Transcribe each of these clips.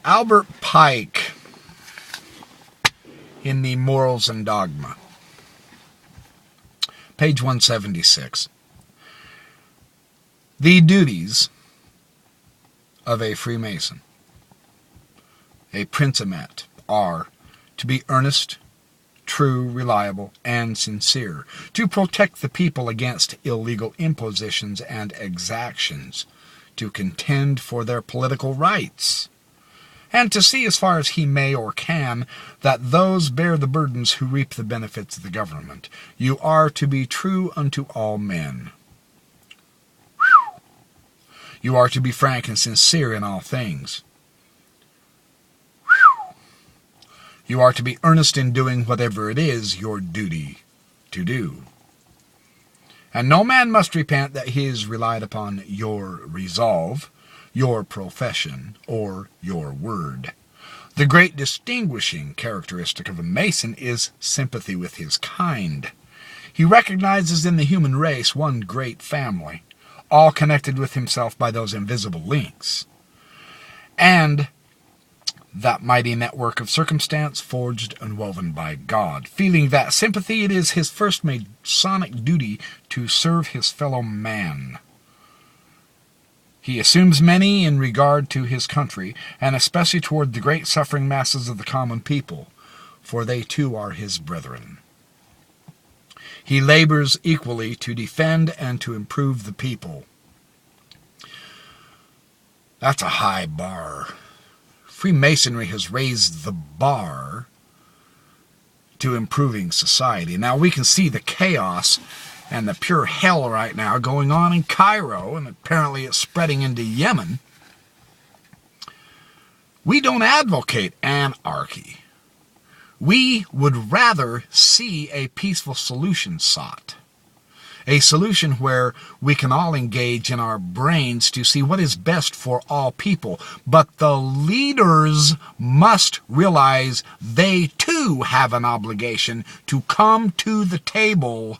Albert Pike, in the Morals and Dogma, page 176. The duties of a Freemason, a Princemet, are to be earnest, true, reliable, and sincere, to protect the people against illegal impositions and exactions, to contend for their political rights, and to see as far as he may or can that those bear the burdens who reap the benefits of the government. You are to be true unto all men. You are to be frank and sincere in all things. You are to be earnest in doing whatever it is your duty to do. And no man must repent that he has relied upon your resolve, your profession, or your word. The great distinguishing characteristic of a Mason is sympathy with his kind. He recognizes in the human race one great family, all connected with himself by those invisible links, and that mighty network of circumstance forged and woven by God. Feeling that sympathy, it is his first Masonic duty to serve his fellow man. He assumes many in regard to his country, and especially toward the great suffering masses of the common people, for they too are his brethren. He labors equally to defend and to improve the people. That's a high bar. Freemasonry has raised the bar to improving society. Now we can see the chaos and the pure hell right now going on in Cairo, and apparently it's spreading into Yemen. We don't advocate anarchy. We would rather see a peaceful solution sought. A solution where we can all engage in our brains to see what is best for all people. But the leaders must realize they too have an obligation to come to the table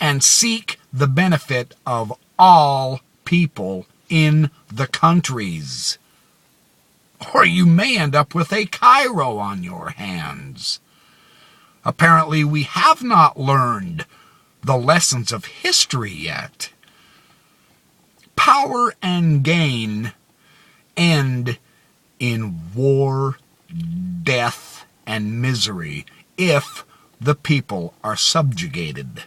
and seek the benefit of all people in the countries. Or you may end up with a Cairo on your hands. Apparently we have not learned the lessons of history yet. Power and gain end in war, death, and misery if the people are subjugated.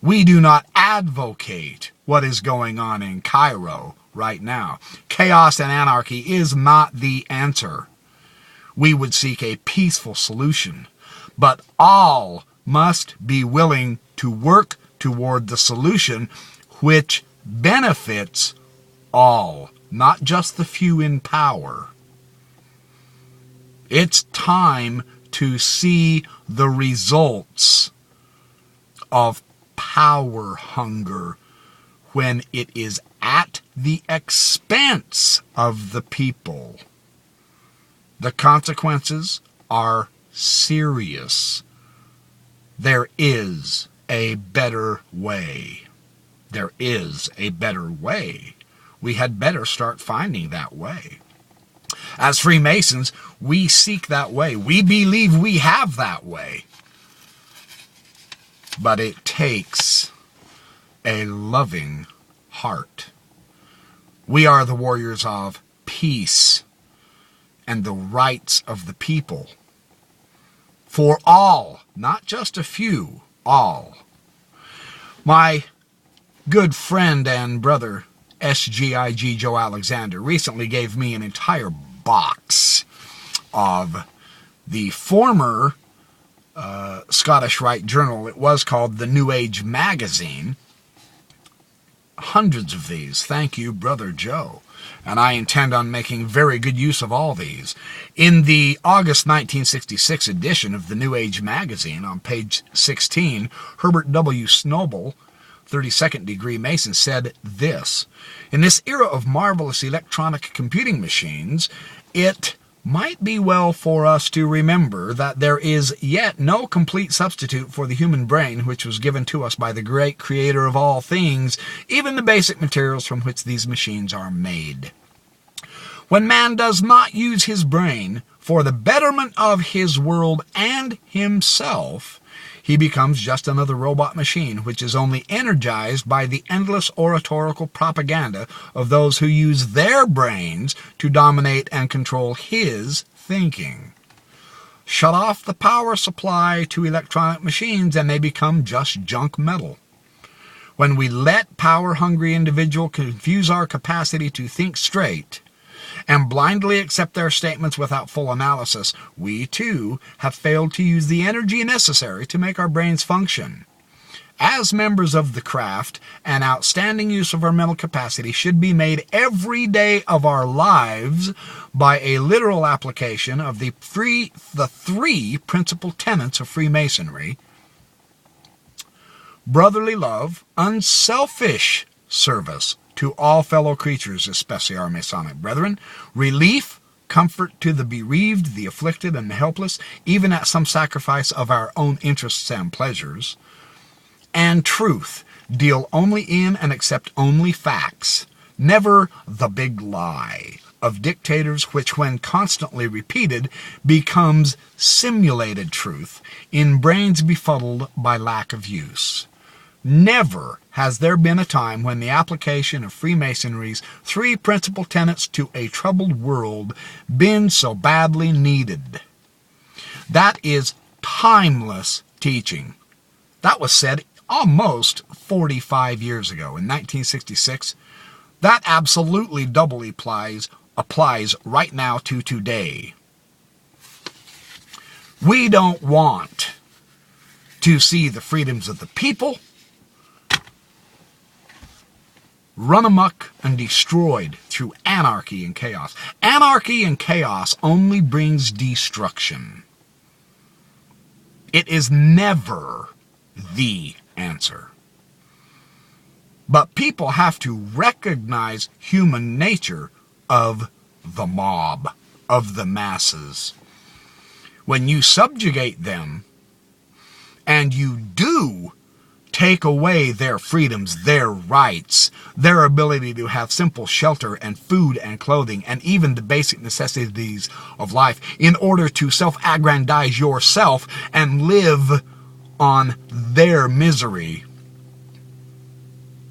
We do not advocate what is going on in Cairo right now. Chaos and anarchy is not the answer. We would seek a peaceful solution, but all must be willing to work toward the solution which benefits all, not just the few in power. It's time to see the results of power hunger when it is at the expense of the people. The consequences are serious. There is a better way. There is a better way. We had better start finding that way. As Freemasons, we seek that way. We believe we have that way. But it takes a loving heart. We are the warriors of peace and the rights of the people. For all, not just a few, all. My good friend and brother, SGIG Joe Alexander, recently gave me an entire box of the former Scottish Rite Journal. It was called the New Age Magazine. Hundreds of these. Thank you, Brother Joe. And I intend on making very good use of all these. In the August 1966 edition of the New Age Magazine, on page 16, Herbert W. Snoble, 32nd degree Mason, said this: "In this era of marvelous electronic computing machines, it might be well for us to remember that there is yet no complete substitute for the human brain which was given to us by the great creator of all things, even the basic materials from which these machines are made. When man does not use his brain for the betterment of his world and himself, he becomes just another robot machine which is only energized by the endless oratorical propaganda of those who use their brains to dominate and control his thinking. Shut off the power supply to electronic machines and they become just junk metal. When we let power-hungry individuals confuse our capacity to think straight and blindly accept their statements without full analysis, we too have failed to use the energy necessary to make our brains function. As members of the craft, an outstanding use of our mental capacity should be made every day of our lives by a literal application of the three principal tenets of Freemasonry: brotherly love, unselfish service to all fellow creatures, especially our Masonic brethren, relief, comfort to the bereaved, the afflicted, and the helpless, even at some sacrifice of our own interests and pleasures, and truth, deal only in and accept only facts, never the big lie of dictators which, when constantly repeated, becomes simulated truth in brains befuddled by lack of use. Never has there been a time when the application of Freemasonry's three principal tenets to a troubled world been so badly needed. That is timeless teaching. That was said almost 45 years ago, in 1966. That absolutely doubly applies right now to today. We don't want to see the freedoms of the people run amok and destroyed through anarchy and chaos. Anarchy and chaos only brings destruction. It is never the answer. But people have to recognize human nature of the mob, of the masses. When you subjugate them, and you do take away their freedoms, their rights, their ability to have simple shelter and food and clothing and even the basic necessities of life in order to self-aggrandize yourself and live on their misery,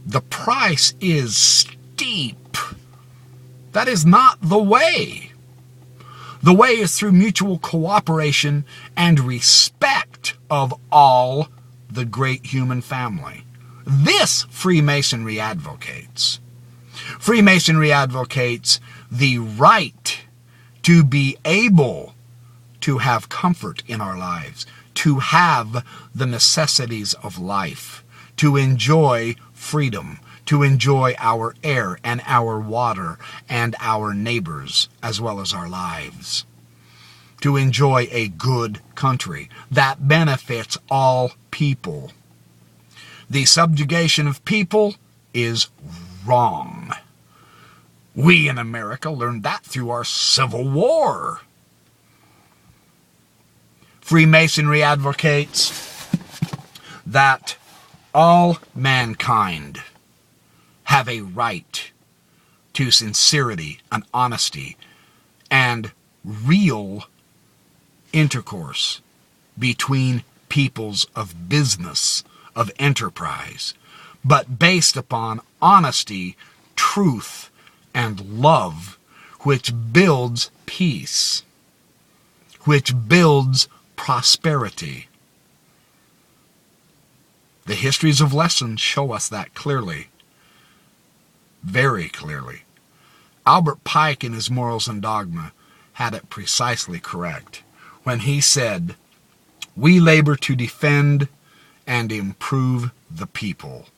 the price is steep. That is not the way. The way is through mutual cooperation and respect of all the great human family. This Freemasonry advocates. Freemasonry advocates the right to be able to have comfort in our lives, to have the necessities of life, to enjoy freedom, to enjoy our air and our water and our neighbors as well as our lives, to enjoy a good country that benefits all people. The subjugation of people is wrong. We in America learned that through our Civil War. Freemasonry advocates that all mankind have a right to sincerity and honesty and real intercourse between peoples of business, of enterprise, but based upon honesty, truth, and love, which builds peace, which builds prosperity. The histories of lessons show us that clearly, very clearly. Albert Pike in his Morals and Dogma had it precisely correct when he said, "We labor to defend and improve the people."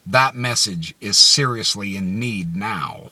That message is seriously in need now.